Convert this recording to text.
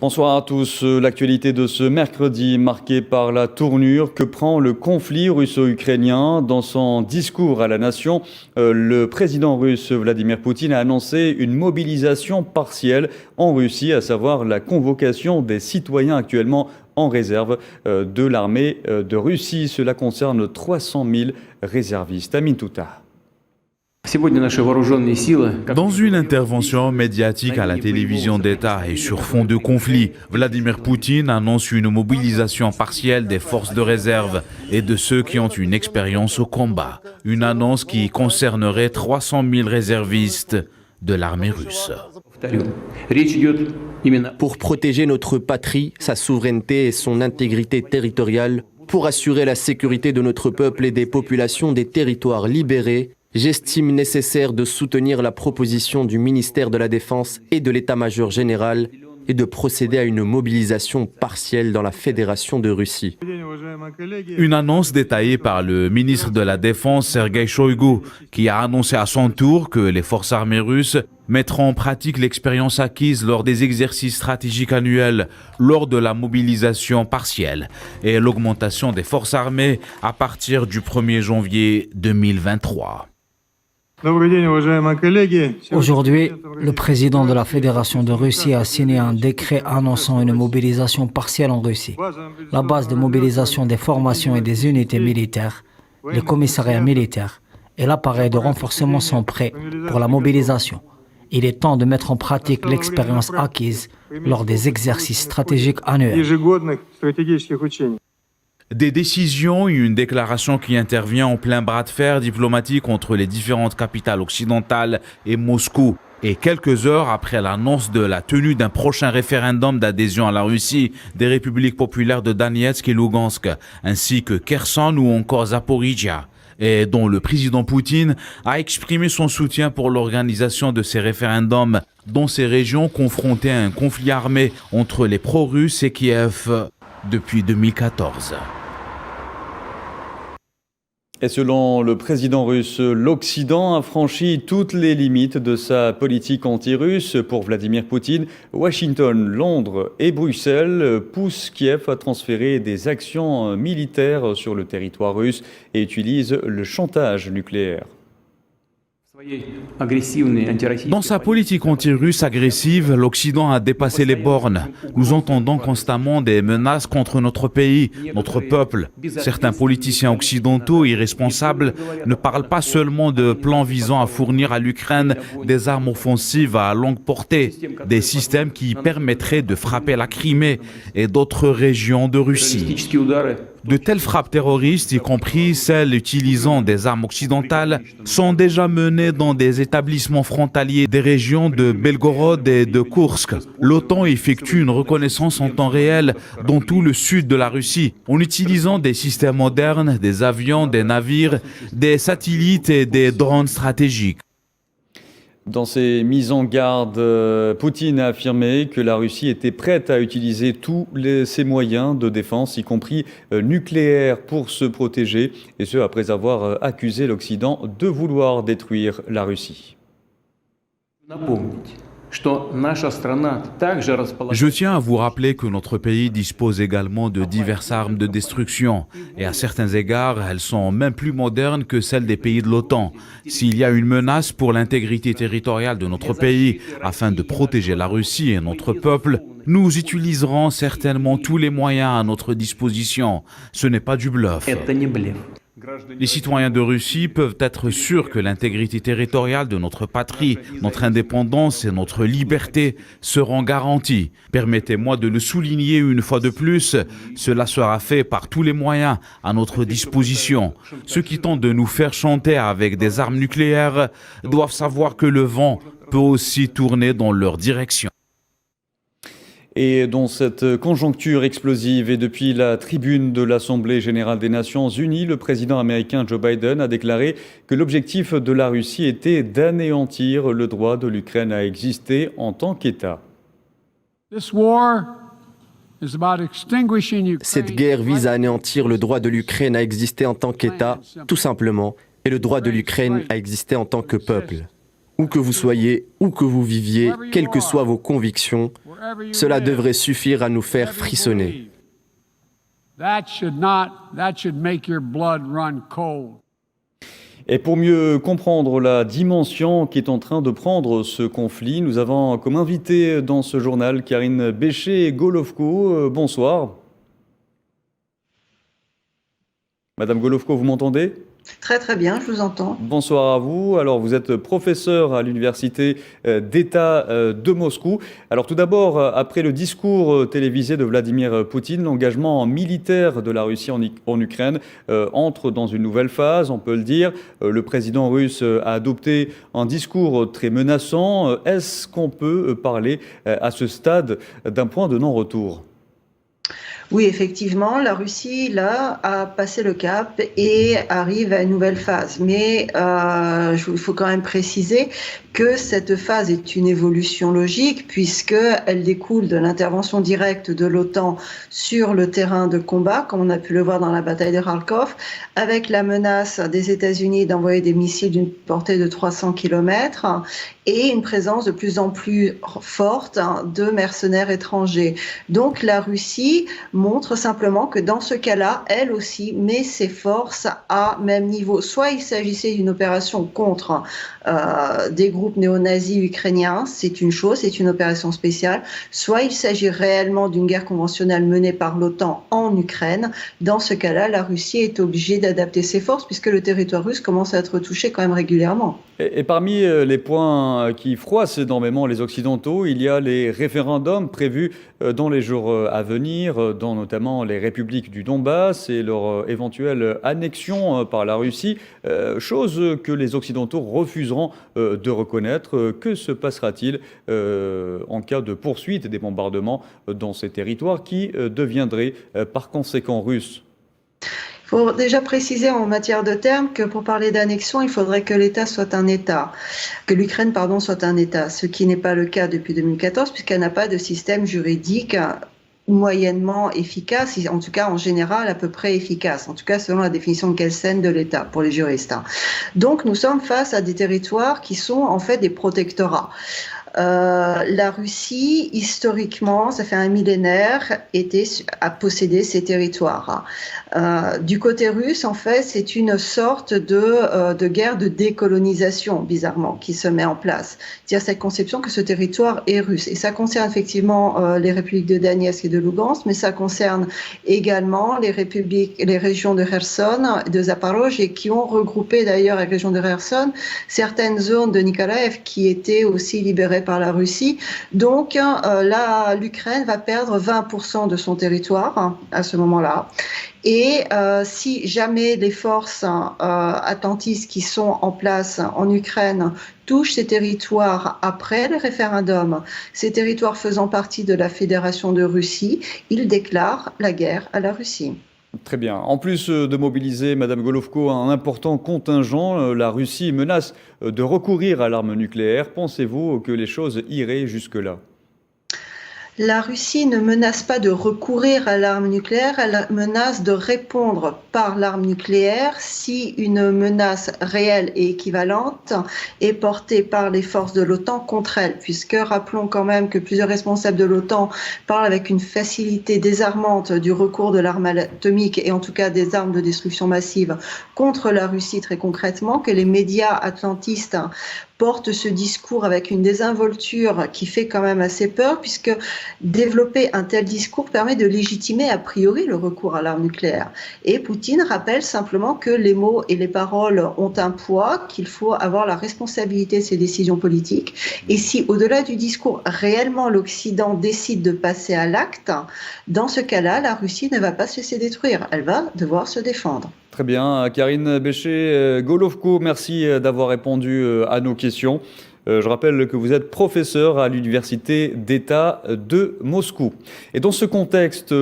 Bonsoir à tous. L'actualité de ce mercredi marquée par la tournure que prend le conflit russo-ukrainien. Dans son discours à la nation, le président russe Vladimir Poutine a annoncé une mobilisation partielle en Russie, à savoir la convocation des citoyens actuellement en réserve de l'armée de Russie. Cela concerne 300 000 réservistes. Amin Touta. Dans une intervention médiatique à la télévision d'État et sur fond de conflit, Vladimir Poutine annonce une mobilisation partielle des forces de réserve et de ceux qui ont une expérience au combat. Une annonce qui concernerait 300 000 réservistes de l'armée russe. Pour protéger notre patrie, sa souveraineté et son intégrité territoriale, pour assurer la sécurité de notre peuple et des populations des territoires libérés, j'estime nécessaire de soutenir la proposition du ministère de la Défense et de l'État-major général et de procéder à une mobilisation partielle dans la Fédération de Russie. Une annonce détaillée par le ministre de la Défense, Sergueï Shoïgu, qui a annoncé à son tour que les forces armées russes mettront en pratique l'expérience acquise lors des exercices stratégiques annuels, lors de la mobilisation partielle et l'augmentation des forces armées à partir du 1er janvier 2023. Aujourd'hui, le président de la Fédération de Russie a signé un décret annonçant une mobilisation partielle en Russie. La base de mobilisation des formations et des unités militaires, les commissariats militaires et l'appareil de renforcement sont prêts pour la mobilisation. Il est temps de mettre en pratique l'expérience acquise lors des exercices stratégiques annuels. Des décisions et une déclaration qui intervient en plein bras de fer diplomatique entre les différentes capitales occidentales et Moscou. Et quelques heures après l'annonce de la tenue d'un prochain référendum d'adhésion à la Russie des républiques populaires de Donetsk et Lugansk, ainsi que Kherson ou encore Zaporizhia, et dont le président Poutine a exprimé son soutien pour l'organisation de ces référendums dans ces régions confrontées à un conflit armé entre les pro-russes et Kiev depuis 2014. Et selon le président russe, l'Occident a franchi toutes les limites de sa politique anti-russe. Pour Vladimir Poutine, Washington, Londres et Bruxelles poussent Kiev à transférer des actions militaires sur le territoire russe et utilisent le chantage nucléaire. Dans sa politique anti-russe agressive, l'Occident a dépassé les bornes. Nous entendons constamment des menaces contre notre pays, notre peuple. Certains politiciens occidentaux irresponsables ne parlent pas seulement de plans visant à fournir à l'Ukraine des armes offensives à longue portée, des systèmes qui permettraient de frapper la Crimée et d'autres régions de Russie. De telles frappes terroristes, y compris celles utilisant des armes occidentales, sont déjà menées dans des établissements frontaliers des régions de Belgorod et de Koursk. L'OTAN effectue une reconnaissance en temps réel dans tout le sud de la Russie, en utilisant des systèmes modernes, des avions, des navires, des satellites et des drones stratégiques. Dans ses mises en garde, Poutine a affirmé que la Russie était prête à utiliser tous ses moyens de défense, y compris nucléaires, pour se protéger, et ce après avoir accusé l'Occident de vouloir détruire la Russie. Je tiens à vous rappeler que notre pays dispose également de diverses armes de destruction et à certains égards, elles sont même plus modernes que celles des pays de l'OTAN. S'il y a une menace pour l'intégrité territoriale de notre pays afin de protéger la Russie et notre peuple, nous utiliserons certainement tous les moyens à notre disposition. Ce n'est pas du bluff. Les citoyens de Russie peuvent être sûrs que l'intégrité territoriale de notre patrie, notre indépendance et notre liberté seront garanties. Permettez-moi de le souligner une fois de plus, cela sera fait par tous les moyens à notre disposition. Ceux qui tentent de nous faire chanter avec des armes nucléaires doivent savoir que le vent peut aussi tourner dans leur direction. Et dans cette conjoncture explosive et depuis la tribune de l'Assemblée générale des Nations Unies, le président américain Joe Biden a déclaré que l'objectif de la Russie était d'anéantir le droit de l'Ukraine à exister en tant qu'État. Cette guerre vise à anéantir le droit de l'Ukraine à exister en tant qu'État, tout simplement, et le droit de l'Ukraine à exister en tant que peuple. Où que vous soyez, où que vous viviez, quelles que soient vos convictions, Cela devrait suffire à nous faire frissonner. Et pour mieux comprendre la dimension qui est en train de prendre ce conflit, nous avons comme invité dans ce journal Karine Bécher-Golovko. Bonsoir. Madame Golovko, vous m'entendez ? Très très bien, je vous entends. Bonsoir à vous. Alors vous êtes professeur à l'université d'État de Moscou. Alors tout d'abord, après le discours télévisé de Vladimir Poutine, l'engagement militaire de la Russie en Ukraine entre dans une nouvelle phase, on peut le dire. Le président russe a adopté un discours très menaçant. Est-ce qu'on peut parler à ce stade d'un point de non-retour ? Oui, effectivement, la Russie, là, a passé le cap et arrive à une nouvelle phase. Mais il faut quand même préciser que cette phase est une évolution logique puisqu'elle découle de l'intervention directe de l'OTAN sur le terrain de combat, comme on a pu le voir dans la bataille de Kharkov, avec la menace des États-Unis d'envoyer des missiles d'une portée de 300 km et une présence de plus en plus forte de mercenaires étrangers. Donc la Russie montre simplement que dans ce cas-là, elle aussi met ses forces à même niveau. Soit il s'agissait d'une opération contre des groupes néo-nazis ukrainiens, c'est une chose, c'est une opération spéciale, soit il s'agit réellement d'une guerre conventionnelle menée par l'OTAN en Ukraine. Dans ce cas-là, la Russie est obligée d'adapter ses forces puisque le territoire russe commence à être touché quand même régulièrement. Et parmi les points qui froissent énormément les Occidentaux, il y a les référendums prévus dans les jours à venir, dans notamment les républiques du Donbass et leur éventuelle annexion par la Russie, chose que les Occidentaux refuseront de reconnaître. Que se passera-t-il en cas de poursuite des bombardements dans ces territoires qui deviendraient par conséquent russes ? Il faut déjà préciser en matière de termes que pour parler d'annexion, il faudrait que l'État soit un État, que l'Ukraine, soit un État, ce qui n'est pas le cas depuis 2014 puisqu'elle n'a pas de système juridique moyennement efficace, en tout cas en général à peu près efficace, en tout cas selon la définition de Kelsen de l'État pour les juristes. Donc nous sommes face à des territoires qui sont en fait des protectorats. La Russie, historiquement, ça fait un millénaire, a possédé ces territoires. Du côté russe, en fait, c'est une sorte de guerre de décolonisation, bizarrement, qui se met en place. C'est-à-dire cette conception que ce territoire est russe. Et ça concerne effectivement les républiques de Donetsk et de Lugansk, mais ça concerne également les régions de Kherson, de Zaporozhye, et qui ont regroupé d'ailleurs la région de Kherson certaines zones de Nikolaev qui étaient aussi libérées par la Russie. Donc là, l'Ukraine va perdre 20% de son territoire à ce moment-là. Et si jamais les forces atlantistes qui sont en place en Ukraine touchent ces territoires après le référendum, ces territoires faisant partie de la Fédération de Russie, ils déclarent la guerre à la Russie. Très bien. En plus de mobiliser, Madame Golovko, un important contingent, la Russie menace de recourir à l'arme nucléaire. Pensez-vous que les choses iraient jusque-là ? La Russie ne menace pas de recourir à l'arme nucléaire, elle menace de répondre par l'arme nucléaire si une menace réelle et équivalente est portée par les forces de l'OTAN contre elle, puisque rappelons quand même que plusieurs responsables de l'OTAN parlent avec une facilité désarmante du recours de l'arme atomique et en tout cas des armes de destruction massive contre la Russie très concrètement, que les médias atlantistes porte ce discours avec une désinvolture qui fait quand même assez peur, puisque développer un tel discours permet de légitimer a priori le recours à l'arme nucléaire. Et Poutine rappelle simplement que les mots et les paroles ont un poids, qu'il faut avoir la responsabilité de ses décisions politiques. Et si, au-delà du discours, réellement l'Occident décide de passer à l'acte, dans ce cas-là, la Russie ne va pas se laisser détruire. Elle va devoir se défendre. Très bien. Karine Bécher-Golovko, merci d'avoir répondu à nos questions. Je rappelle que vous êtes professeur à l'université d'État de Moscou. Et dans ce contexte,